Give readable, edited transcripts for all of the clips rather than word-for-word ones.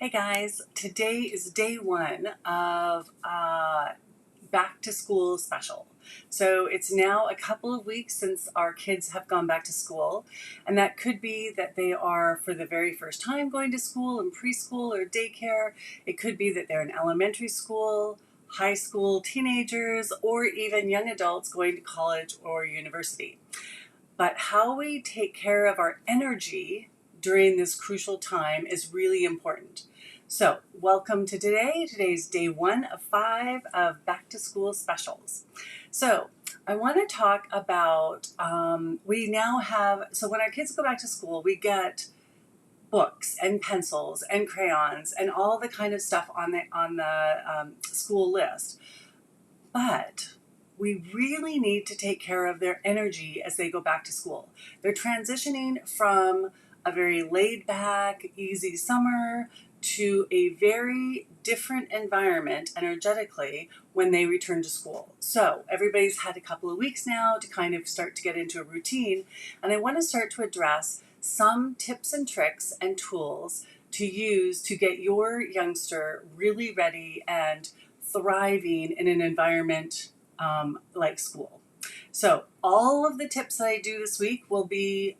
Hey guys, today is day one of back to school special. So it's now a couple of weeks since our kids have gone back to school, and that could be that they are for the very first time going to school in preschool or daycare. It could be that they're in elementary school, high school, teenagers, or even young adults going to college or university. But how we take care of our energy during this crucial time is really important. So, welcome to today. Today's day one of 5 of back to school specials. So, I want to talk about we now have, so when our kids go back to school, we get books and pencils and crayons and all the kind of stuff on the school list. But we really need to take care of their energy as they go back to school. They're transitioning from a very laid back, easy summer to a very different environment energetically when they return to school. So everybody's had a couple of weeks now to kind of start to get into a routine, and I want to start to address some tips and tricks and tools to use to get your youngster really ready and thriving in an environment like school. So all of the tips that I do this week will be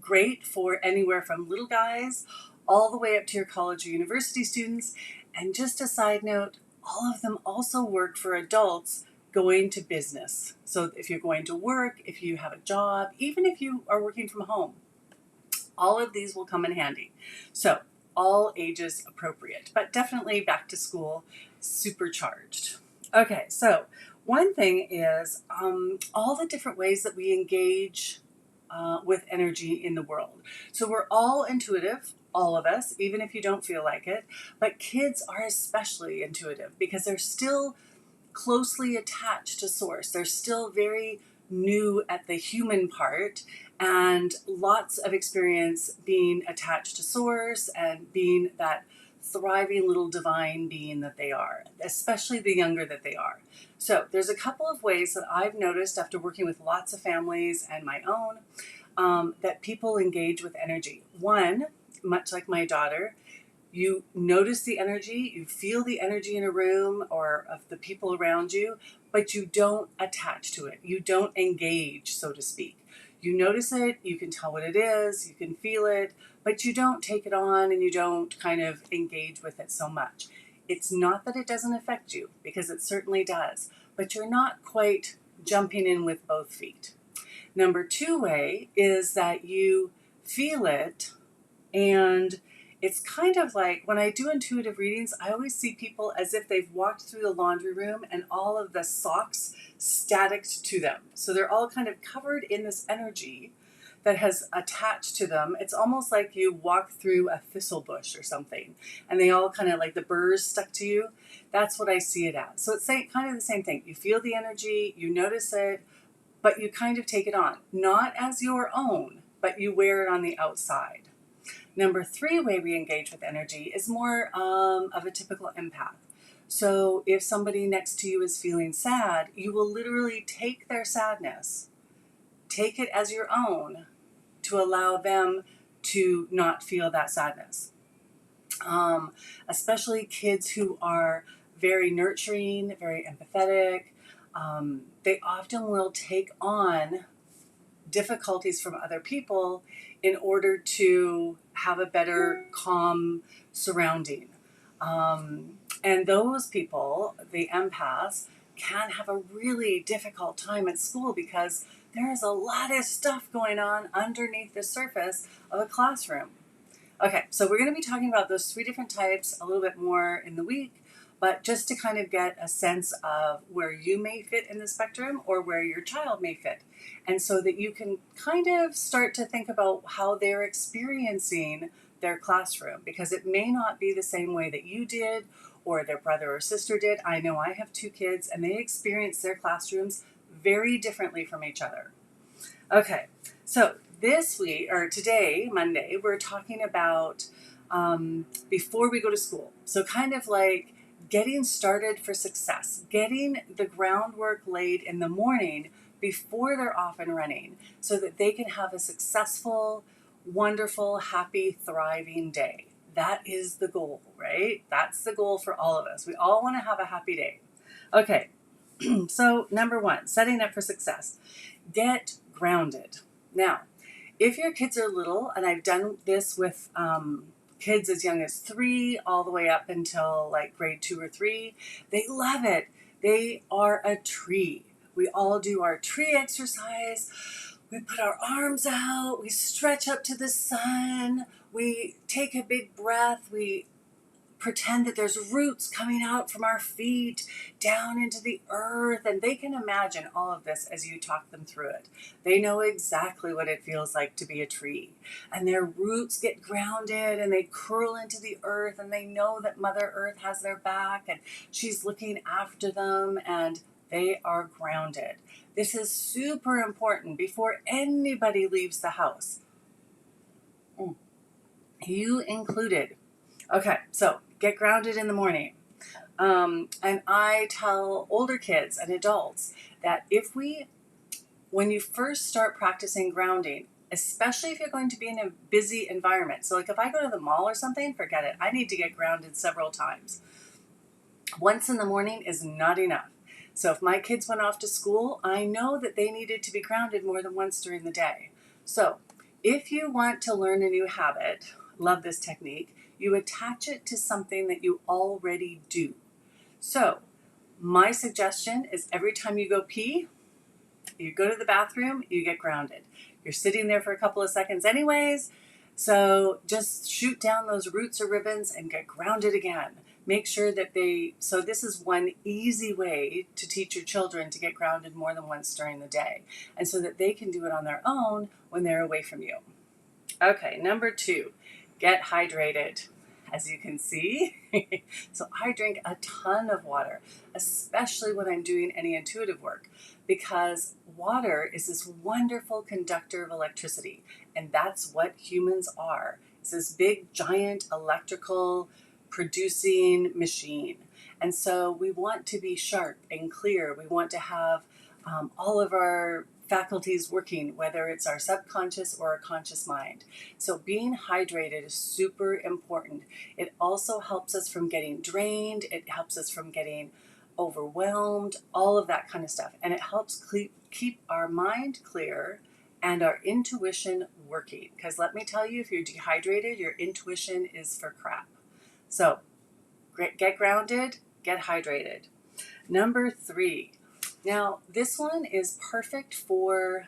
great for anywhere from little guys all the way up to your college or university students. And just a side note, all of them also work for adults going to business. So if you're going to work, if you have a job, even if you are working from home, all of these will come in handy. So all ages appropriate, but definitely back to school supercharged. Okay, so one thing is all the different ways that we engage with energy in the world. So we're all intuitive, all of us, even if you don't feel like it, but kids are especially intuitive because they're still closely attached to source. They're still very new at the human part and lots of experience being attached to source and being that thriving little divine being that they are, especially the younger that they are. So there's a couple of ways that I've noticed after working with lots of families and my own that people engage with energy. One, much like my daughter, you notice the energy, you feel the energy in a room or of the people around you, but you don't attach to it. You don't engage, so to speak. You notice it, you can tell what it is, you can feel it, but you don't take it on and you don't kind of engage with it so much. It's not that it doesn't affect you, because it certainly does, but you're not quite jumping in with both feet. Number 2 way is that you feel it, and it's kind of like when I do intuitive readings, I always see people as if they've walked through the laundry room and all of the socks staticked to them. So they're all kind of covered in this energy that has attached to them. It's almost like you walk through a thistle bush or something, and they all kind of like the burrs stuck to you. That's what I see it as. So it's kind of the same thing. You feel the energy, you notice it, but you kind of take it on. Not as your own, but you wear it on the outside. Number 3 way we engage with energy is more of a typical empath. So if somebody next to you is feeling sad, you will literally take their sadness, take it as your own to allow them to not feel that sadness. Especially kids who are very nurturing, very empathetic, they often will take on difficulties from other people in order to have a better calm surrounding. And those people, the empaths, can have a really difficult time at school because there is a lot of stuff going on underneath the surface of a classroom. Okay, so we're going to be talking about those 3 different types a little bit more in the week, but just to kind of get a sense of where you may fit in the spectrum or where your child may fit. And so that you can kind of start to think about how they're experiencing their classroom, because it may not be the same way that you did or their brother or sister did. I know I have 2 kids and they experience their classrooms very differently from each other. Okay, so this week, or today, Monday, we're talking about before we go to school. So kind of like getting started for success, getting the groundwork laid in the morning before they're off and running so that they can have a successful, wonderful, happy, thriving day. That is the goal, right? That's the goal for all of us. We all want to have a happy day. Okay, so number one, setting up for success. Get grounded. Now, if your kids are little, and I've done this with kids as young as 3 all the way up until like grade 2 or 3, they love it. They are a tree. We all do our tree exercise. We put our arms out, we stretch up to the sun, we take a big breath, we pretend that there's roots coming out from our feet down into the earth, and they can imagine all of this as you talk them through it. They know exactly what it feels like to be a tree, and their roots get grounded and they curl into the earth, and they know that Mother Earth has their back and she's looking after them, and they are grounded. This is super important before anybody leaves the house, you included. Okay, so get grounded in the morning. And I tell older kids and adults that when you first start practicing grounding, especially if you're going to be in a busy environment, so like if I go to the mall or something, forget it. I need to get grounded several times. Once in the morning is not enough. So if my kids went off to school, I know that they needed to be grounded more than once during the day. So if you want to learn a new habit, love this technique, you attach it to something that you already do. So my suggestion is every time you go pee, you go to the bathroom, you get grounded. You're sitting there for a couple of seconds anyways, so just shoot down those roots or ribbons and get grounded again. Make sure that so this is one easy way to teach your children to get grounded more than once during the day, and so that they can do it on their own when they're away from you. Okay, number 2, get hydrated. As you can see, so I drink a ton of water, especially when I'm doing any intuitive work, because water is this wonderful conductor of electricity, and that's what humans are. It's this big, giant electrical producing machine. And so we want to be sharp and clear. We want to have all of our faculties working, whether it's our subconscious or our conscious mind. So being hydrated is super important. It also helps us from getting drained. It helps us from getting overwhelmed, all of that kind of stuff. And it helps keep our mind clear and our intuition working. Because let me tell you, if you're dehydrated, your intuition is for crap. So get grounded, get hydrated. Number 3. Now, this one is perfect for,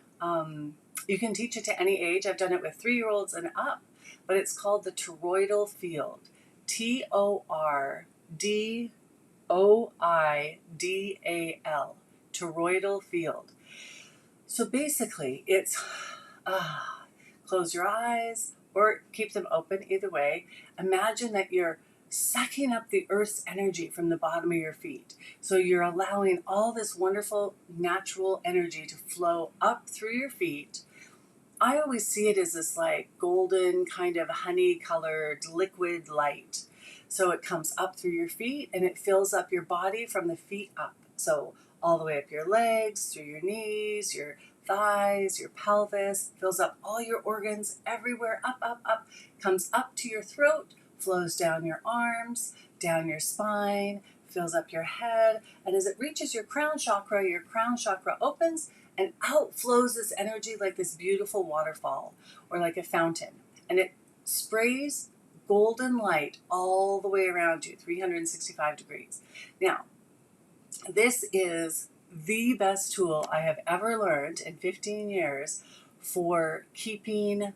you can teach it to any age. I've done it with 3-year-olds and up, but it's called the Toroidal Field. Toroidal. Toroidal Field. So basically, it's close your eyes or keep them open, either way. Imagine that you're sucking up the earth's energy from the bottom of your feet. So you're allowing all this wonderful natural energy to flow up through your feet. I always see it as this like golden kind of honey colored liquid light. So it comes up through your feet and it fills up your body from the feet up. So all the way up your legs, through your knees, your thighs, your pelvis, fills up all your organs everywhere, up, comes up to your throat, flows down your arms, down your spine, fills up your head, and as it reaches your crown chakra opens, and out flows this energy like this beautiful waterfall or like a fountain. And it sprays golden light all the way around you, 365 degrees. Now, this is the best tool I have ever learned in 15 years for keeping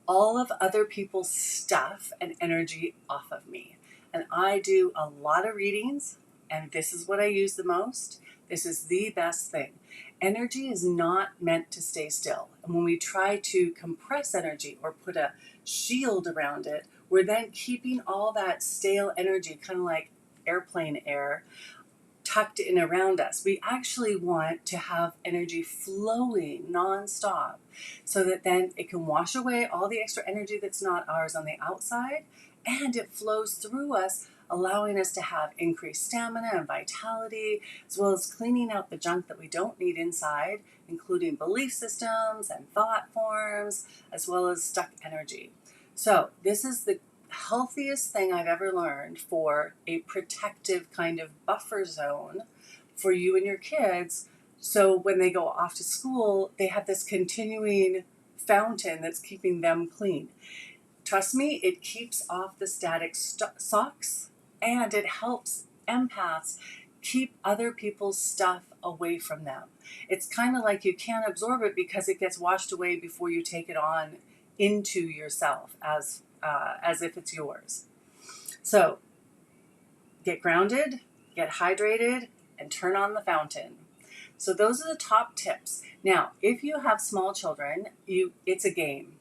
all of other people's stuff and energy off of me. And I do a lot of readings, and this is what I use the most. This is the best thing. Energy is not meant to stay still. And when we try to compress energy or put a shield around it, we're then keeping all that stale energy, kind of like airplane air, tucked in around us. We actually want to have energy flowing nonstop so that then it can wash away all the extra energy that's not ours on the outside, and it flows through us, allowing us to have increased stamina and vitality, as well as cleaning out the junk that we don't need inside, including belief systems and thought forms, as well as stuck energy. So this is the healthiest thing I've ever learned for a protective kind of buffer zone for you and your kids. So when they go off to school, they have this continuing fountain that's keeping them clean. Trust me, it keeps off the static socks, and it helps empaths keep other people's stuff away from them. It's kind of like you can't absorb it because it gets washed away before you take it on into yourself as if it's yours. So get grounded, get hydrated, and turn on the fountain. So those are the top tips. Now, if you have small children, it's a game.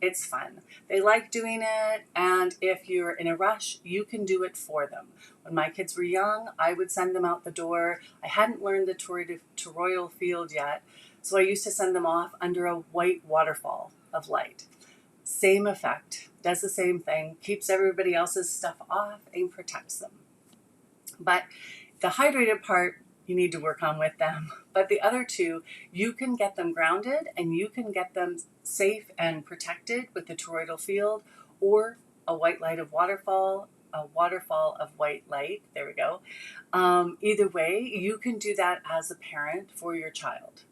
It's fun. They like doing it, and if you're in a rush, you can do it for them. When my kids were young, I would send them out the door. I hadn't learned the Toroidal Field yet, so I used to send them off under a white waterfall of light. Same effect, does the same thing, keeps everybody else's stuff off and protects them. But the hydrated part, you need to work on with them. But the other two, you can get them grounded and you can get them safe and protected with the toroidal field or a white light of waterfall, a waterfall of white light. There we go. Either way, you can do that as a parent for your child.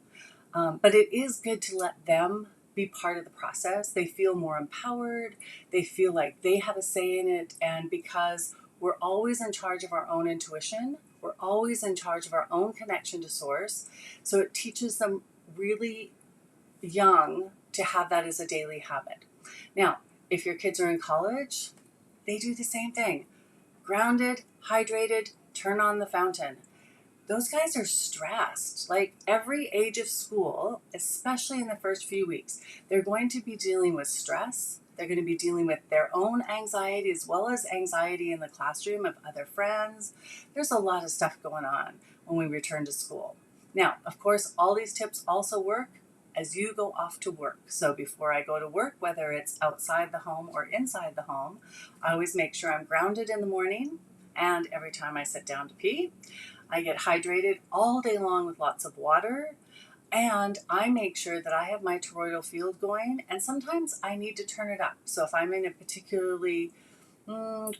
But it is good to let them be part of the process. They feel more empowered. They feel like they have a say in it. And because we're always in charge of our own intuition, we're always in charge of our own connection to source. So it teaches them really young to have that as a daily habit. Now, if your kids are in college, they do the same thing. Grounded, hydrated, turn on the fountain. Those guys are stressed. Like every age of school, especially in the first few weeks, they're going to be dealing with stress. They're going to be dealing with their own anxiety as well as anxiety in the classroom of other friends. There's a lot of stuff going on when we return to school. Now, of course, all these tips also work as you go off to work. So before I go to work, whether it's outside the home or inside the home, I always make sure I'm grounded in the morning, and every time I sit down to pee. I get hydrated all day long with lots of water, and I make sure that I have my toroidal field going, and sometimes I need to turn it up. So if I'm in a particularly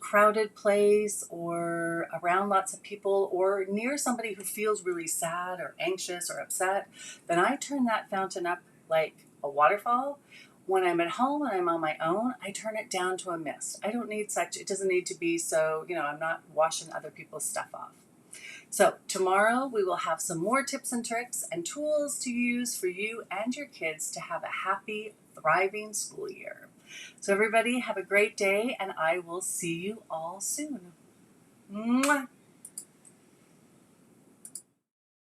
crowded place or around lots of people or near somebody who feels really sad or anxious or upset, then I turn that fountain up like a waterfall. When I'm at home and I'm on my own, I turn it down to a mist. I don't need it doesn't need to be so, I'm not washing other people's stuff off. So tomorrow we will have some more tips and tricks and tools to use for you and your kids to have a happy, thriving school year. So everybody have a great day, and I will see you all soon.